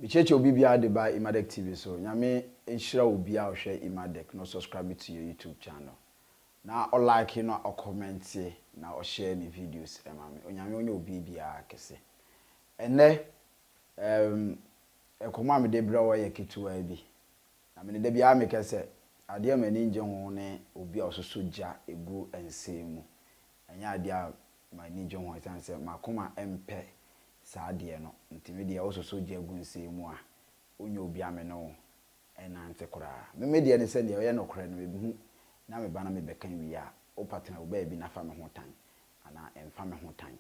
Micheche obi bia de ba Emadek TV so nyame enhira obi a ohwe Emadek no subscribe to your YouTube channel na o like no o comment na o share ni videos emame onyame onye obi bia kese ene ekoma me de bra wo ye ketuwa bi na me de bia me kese ade ma ni nje ho ne obi a ososo gya egu ensemu anya ade a ma ni nje ho sanse makoma empe saa de no ntime de ososo gya egu ensemu a onye obi ame no enante kora me de ne se de ye no kora no mebu na me ba na me bekan wi a opatena wo ba bi na fa me ho tan ana emfa me ho tan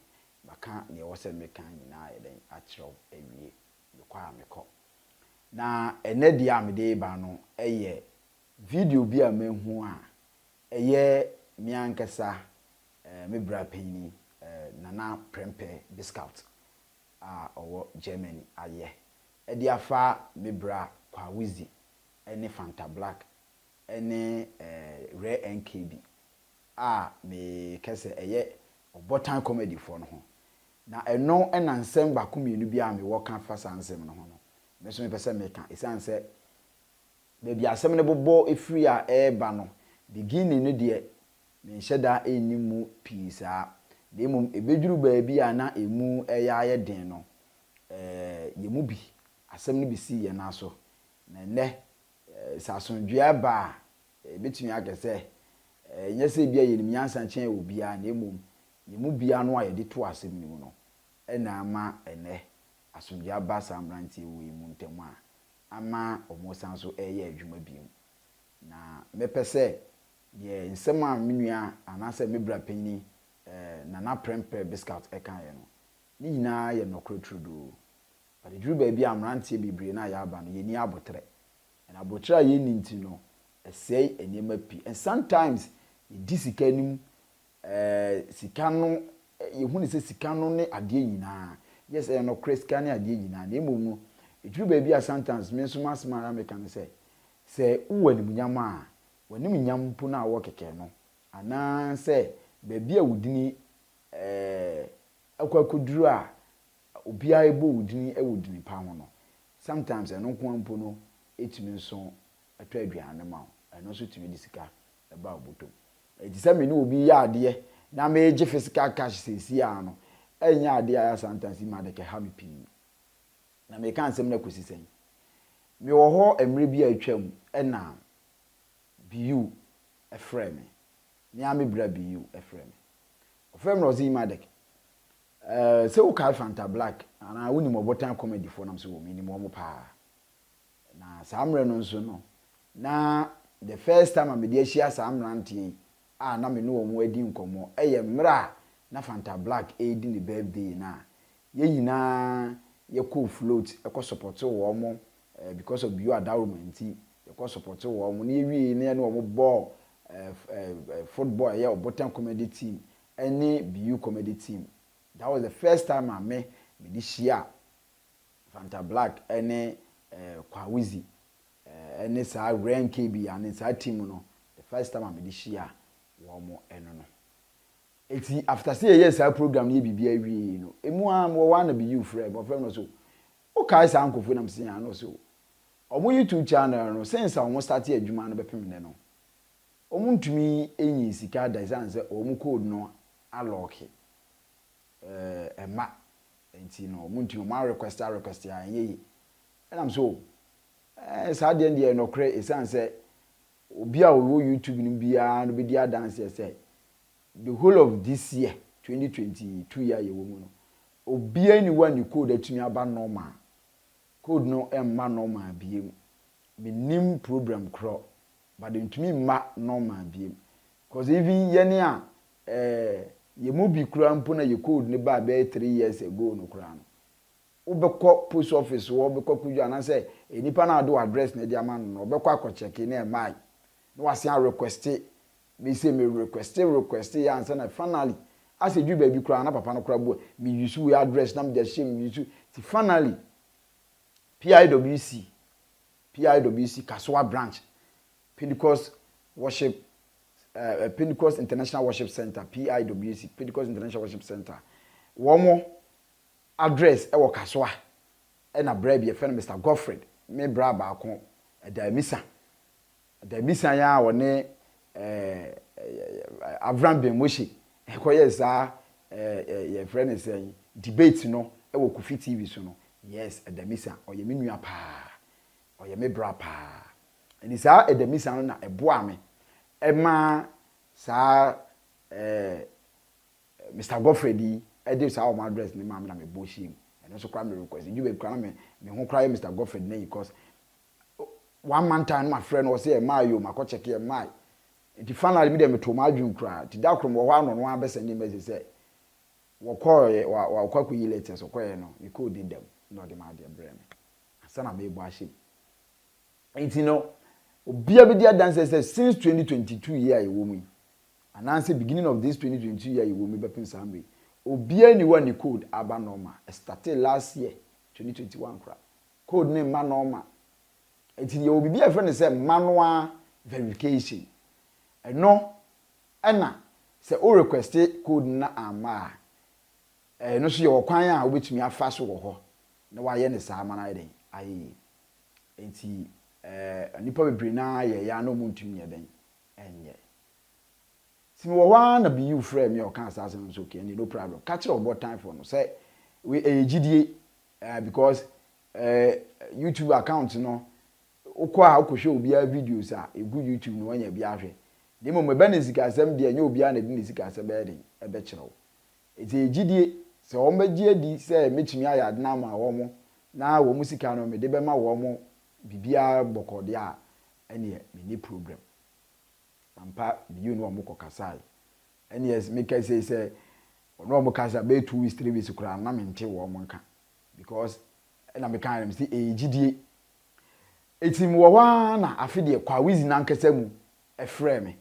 baka ne wo se me kan nyina ye den a kiro awie kwa meko na enedi a me de ba no eye video bi a mehu a eye miankasa me bra panini nana prempe discount a owo Germany aye edi afa me bra kwa wizi ene Fanta Black ene rare nkb a me kese eye Obotan comedy for no ho na eno enansem ba komienu bi a me wo kan fa sansem no ho no me so me pese me kan esanse baby asem ne bobo efiri a eba no beginning no de me hyeda enimu pisa de mum ebeduru baabi a na emu eya den no yemu bi asem no bi si ye na so na ne sasondua ba betumi agese nyese bia ye nimyansa chen obi a na emum yemu bia no a ye de to asem ni mu no ena ama ene asondua ba samranti wo emu ntemu a ama omosan so eye adwuma biom na mepese ye nsem a menua anase mebra panyi nana prempe biscuit ekan ye no ni nyina ye nokro trudo but duru ba bi amrantie bebre na ya aba no ye ni abotre na abotre ye ni nti no esei enema pi and sometimes ye disika nim sika no ye hu ni se sika no ne ade nyina yes e no kreska ne ade nyina na emom no duru ba bi a sometimes me so masma me kan se uwa ni munyama a wani munyampo na wo keke no ana se baabi a wudini akwakoduru a obia ebo wudini pa ho no sometimes eno nko ampo no etimi nso atwa aduane ma eno so timi disika eba obotom edi se me ni obi ya ade na me je physical cash sesi a no enya ade ya sometimes Emadek ha me pi na me kan sem na kosisen me wo ho emre bi atwam ena biu efreme ni ame bra biu efreme ofreme no zi Emadek se wo ka Fanta Black ana woni mo Obotan comedy for nam se wo minimum mo pa na samre no nso no na the first time am dey share samrantie a na me no wo mo adi nkomo eye mra na Fanta Black edi ni birthday na ye nyina ye ko float e ko support wo mo because of biu adawment ye ko support wo mo na ewie na wo mo ball football yeah Obotan comedy team any BU comedy team. That was the first time I met this year Fanta Black any Kwawizi any sa Rare KB and sa team no the first time I met this year womo eno no eti after say yes our program ye bibia wi no emu am wo wan be you friend but friend no so o kai sa ankofo nam sin no so omo YouTube channel no since I start adwuma no bepem ne no omuntumi enyi sika da sanse omu code no alock ema enti no omuntumi ma request ya yeyi enam so sa de ndie no kre sanse obi a wo YouTube ni bia no be dia dance say the whole of this year 2022 year ye wo mu no obi ani wani code atumi aba normal code no emma normal biem minim program crawl but ntumi ma normal biem because even yene a ye mu bi kura mpo na ye code ne ba 3 years ago no kura no obekọ post office wo obekọ kuju ana say enipa na do address na dia ma no obekọ akọ na e mai no wase a request me say me request ya answer na finally as edu ba bi kura na papa no kura bo me use we address na me dey share me use finally PIWC Kaswa branch Pentecost Worship Pentecost International Worship Center Pentecost International Worship Center womo address e wo Kaswa na bra bi efɛ no Mr. Godfred me bra ba ko da misa ya wone Avram Ben Moshi ekoye sa ye friend is saying debate no e wo Kofi TV so no yes edamisa oye me nua pa oye me bra pa eni sa edamisa no na eboa me ema sa Mr. Godfred e dey sa o address ni ma me na me boshi eno so kwa me request you be kwa me ho cry Mr. Godfred na because one man time my friend was say my yo mako check here my the finally me dem to my adwun kra ti da krom wo ano no abesa ni message say wo call wa kwa ku yi later so kwa no you could did them no the my dear brem asana me bo ahye enti no obia be dia dance say since 2022 year e wo mu ananse beginning of this 2022 year e wo mu be pin sambe obia ni one code aba normal started last year 2021 kra code name ma normal enti ye obibi a friend say manual verification no na say o request code na ama no so ye okwan a obetumi afa so wo ho na wa ye ne sa ama na den ayi enti nipa bebre na ye ya no muntumi ye den enye simi wo wa na bi you frame me o kan asase no so okay no problem catch Obotan for no say we gidie because YouTube account no ukwa akohwe obi a videos a egu YouTube no wanya bi ahwe demo me ba na sika asem de anya obi a na di sika asem be de ebe kyerɛw eti egidie se o magi adi se metumi ayade na ma wo mo na wo mu sika no me de be ma wo mo bibia bokode a ene me ni problem ampa biyu no mo kokasai ene yes me ka say no mo kasa be 2 weeks 3 weeks kura na me nte wo mo nka because na me kan am say egidie etim wo wa na afide kwa wizi na nkesa mu efrɛ me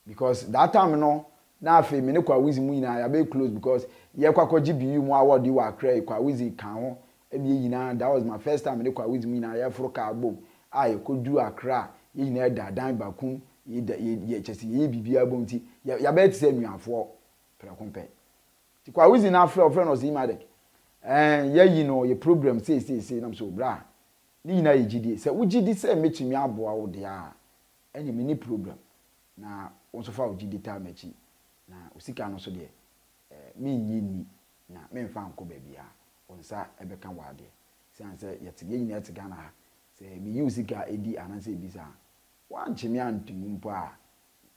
because that time no na afi me ne kwa wizi mu nyina ya be close because ye kwakoji biyu mu award you akra kwa wizi kan ho ebe nyina that was my first time ne kwa wizi mu nyina ya foro ka agbom a ye kodu akra ye nyina dadan bakum ye chesi ye bibia bom ti ya be tse nuafo prekompe ti kwa wizi na afrɛ ofrɛ no Emadek ye yi no ye problem say na so bra ni nyina ye gidi se wo gidi se metumi aboa wo de a enye me ni problem na won so fa wo gidi ta machi na osika no so de me nyini na me mfa nko ba bia onsa ebeka wade sanse yete ye nyina yete gana se me yi osika edi ananse ebisa wanchemi antumu mpo a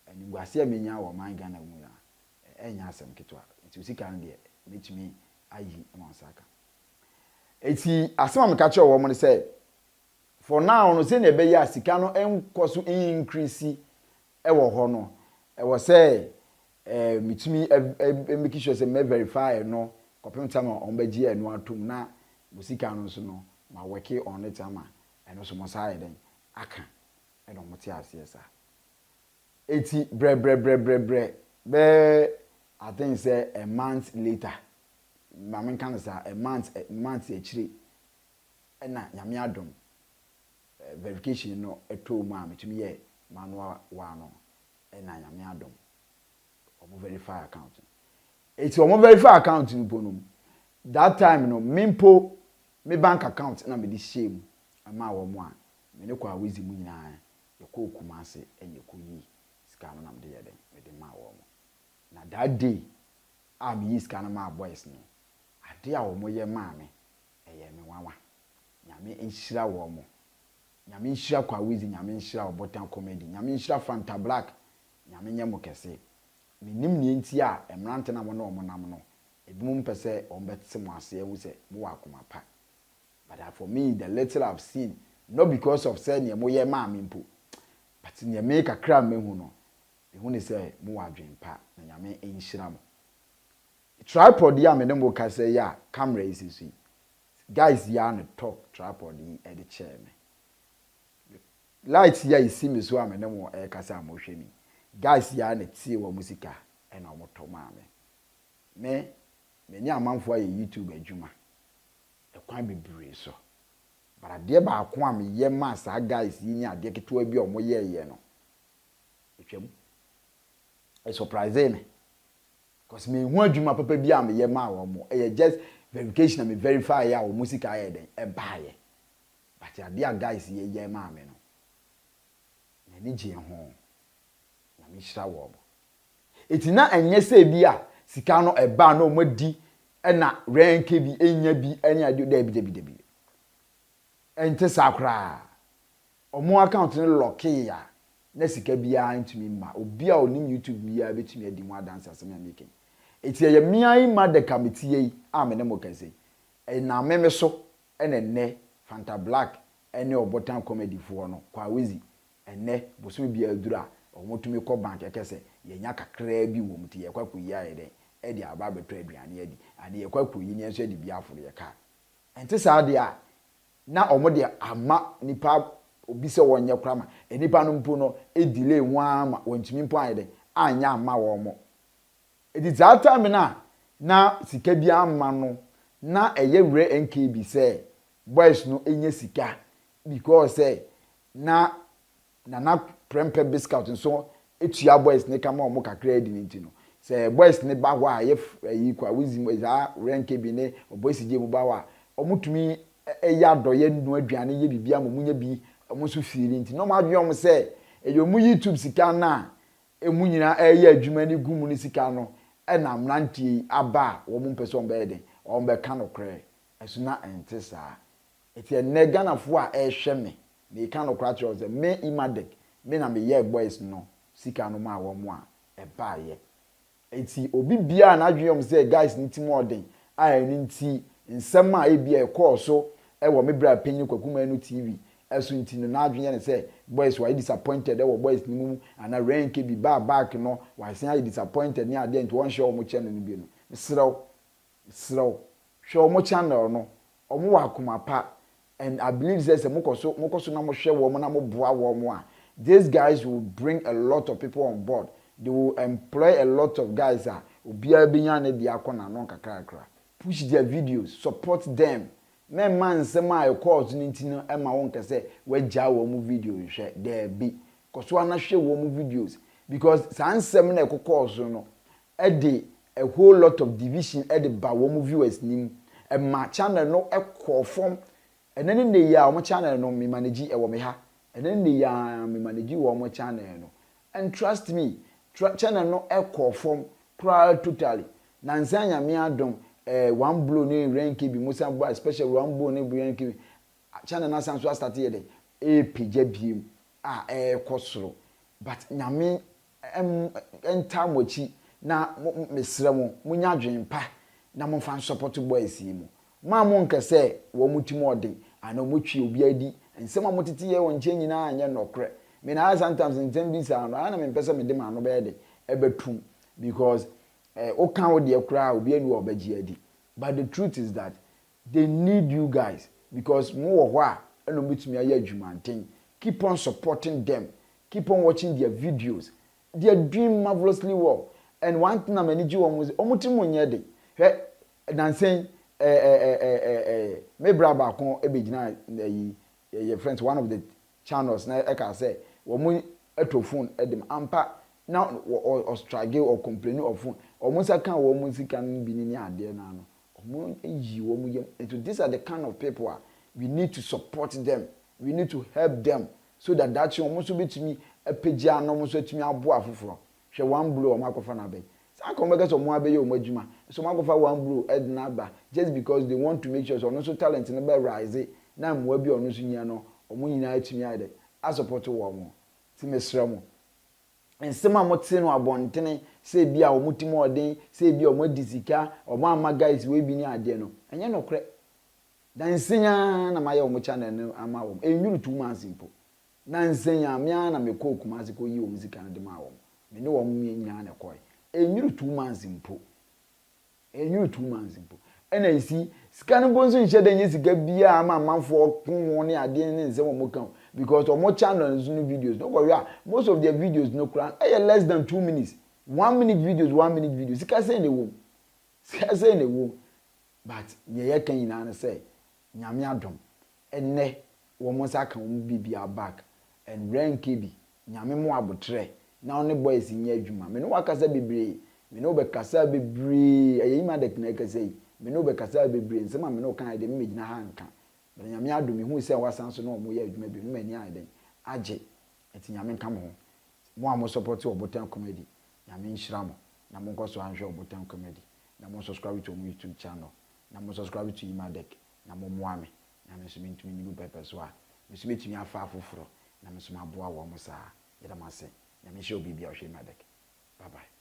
enigwase a menya wo man gana mu na enya asem ketwa enti osika no de metumi ayi ma osaka eti asema me ka che wo mo ne se for now no say na be ya sika no enkoso increase e wo ho no e wo say mitumi make sure say me verify no kopem time on be gi enu atom na musika no so no ma work on it ama eno so mo sai den aka e no mo ti ase eti bre be I think say a month later ma men kan say a month e chire e na nyame adom verification no eto ma metumi ye manual wa no e na nyame adom omo verify account eti omo verify account ni bonum that time no mimpo me bank account na me di shame ama wo mo a me ne kwa wizi mu nyina ye ko kumase enye ko yi sika no na me de ye den me de ma wo mo na that day am yi sika na ma boys no ade a wo mo ye ma me eye me wawa nyame enhira wo mo nyame nhyira kwa wizi nyame nhyira Obotan comedy nyame nhyira Fanta Black nyame nyemo kese minim ne enti a emrante na mo na omo nam no ebimum pese ombetse mo ase ewu se mo wa akoma pa but for me the little I've seen not because of say ne mo ye ma mpo but ne me kakra mehu no ehu ne say mo wa adwen pa na nyame nhyira mo tripod ya me ne mo ka say ya camera is guys ya no talk tripod e de chair me light ya isi me so amene mo kasa mo hwemi guys ya na tie wa musika e na mo to ma me ni amanfo aye YouTube adwuma e kwan bebre so bara de ba ako am ye ma sa guys yi nya de keto bi o mo ye no etwam e surprise me cause me hu adwuma papa bi am ye ma wo mo e just verification na me verify ya o music aye den e baaye but ya dia guys ye ma me no na ni je ho na me hira wo bo etina enye se bi a sika no e ba na o madi e na renke bi enya bi enya da bi ente sakra omo account no lock ya na sika bia ntumi ma obi a onim YouTube bia betumi adi mu adanse asem ya making eti ye mia Emadek committee yi a me ne mo kan sei e na meme so ene ne Fanta Black ene Obotan comedy fo no kwa wezi ene boso bia adura omotumi ko bank ekese ye nya kakra bi wo muti ye kwakoyi aye den e di aba beto aduane adi ade ye kwakoyi ni enso di bia aforo ye ka ente sa de a na omode ama nipa obi se wonye krama enipa no mpo no e delay nwa ma wontumi mpo aye den anya ama wo mo edi that time na sika bia ama no na eye wre nkb say boys no enye sika because say na prempe biscuit nso etua boys ne kama omo kakra edi nti no say boys ne ba ho a yi kwa wizim za nkb ne boys je mu ba wa omutumi eya doye nu aduane ye bibia munye bi omo so fiiri nti no ma dwe om say eyo mu YouTube sika na emu nyina eya adwuma ni gumu ni sika no na mrantie aba wo mu mpese on be den on be ka no kre eso na ente saa eti ene ganafo a ehwe me ka no kra cho ze me Emadek me na me ye boys no sika no ma wo mu a e ba ye eti obi bia na adwe om say guys nti mo den a eni nti nsem a e bia e call so e wo me bra panyi kwakuma enu TV eso nti no na adwe ne say boys were disappointed they were boys ni mu ana rank bi back no why say disappointed ni ade nti won show mo channel ni bi no srew show mo channel no omo wa kuma pa and I believe say mokoso na mo hwe wo mo na mo boa wo mo a these guys will bring a lot of people on board they will employ a lot of guys obia binya na dia akona no kakrakra push their videos support them men man sema e cause ni ntino e ma won kase wagya wo mu video hwe there be koso ana hwe wo mu videos because sansem na e cause no e dey a whole lot of division e dey ba wo mu viewers nim e ma channel no e call from enene ne ya wo channel no me manage e wo me ha enene ne ya me manage wo mo channel no and trust me channel no e call from totally na nsanya me adom one blow ni rank bi musa boy especially one blow ni rank bi channel na sanso start here dey page biem kosoro but nyame enta mochi na mesre mo munya adwen pa na mo fan support boys yi mo ma mo nkese wo mutimo odin ana mo twi obi adi nsema mo tete ye won che nyina anya nokre me na sometimes ntem bi sa no ana me pese me de ma no be de ebetum because o kan wo de kra obi anu obaji adi but the truth is that they need you guys because mo wo ho a eno mitumi aye adwumanten keep on supporting them keep on watching their videos they are doing marvelously well and one thing am aniji wo mo omutimo nye de hwe nansen me braba kon ebegina your friends one of the channels na e ka say wo mo eto phone edim ampa now or struggle or complain of phone or musa kan wo musika bi ni ade na no omo eyi wo mu yem. These are the kind of people we need to support them, we need to help them so that you almost betimi epegya no mo so timi abo afoforo hwe one blow o makofa na be sa ko mega so mo abeye o madwuma so makofa one blow edna ba just because they want to make sure so no so talent no be rise na mo abi ono so nya no omo nyina atimi ade a support wo mo ti mesra mo ensema mote no abontene se bia o mutimo odin se bia o modisika o ma ama guys we bi ni ade no enye no kre dan nsenya na maye o mo channel no ama wo enwuru 2 months impo na nsenya mia na me ko kuma se ko yi o muzika na de ma wo me ne wo mo nyina na koy enwuru 2 months impo enwuru 2 months impo ena isi sika no bonzo nche de nye sika bia ama manfo kun won ne ade ne nse mo kan because omo channels no videos no worry most of their videos no kran less than 2 minutes 1 minute videos sika say ne wo but ye kan yina na say nyame adom enne wo mo saka wo bibia back and rank bi nyame mo abotre na one boys nya adwuma me no wakasa bebre me no be kasa bebre Emadek na kasa me no be kasa bebre nsema me no kan de me gina ha nka me nyame adom hu se wasan so no mo ye adwuma bi me ani aden age eti nyame nka mo mo a mo support Obotan comedy nyame nhyira mo na mo nkoso anhwe Obotan comedy na mo subscribe to my YouTube channel na mo subscribe to Emadek na mo moa me na me so me ntumi nyibu pepe so a me so metumi afa afoforo na me so maboa wo mo saa yeda mase nyame hye obi bia hwe Emadek bye bye.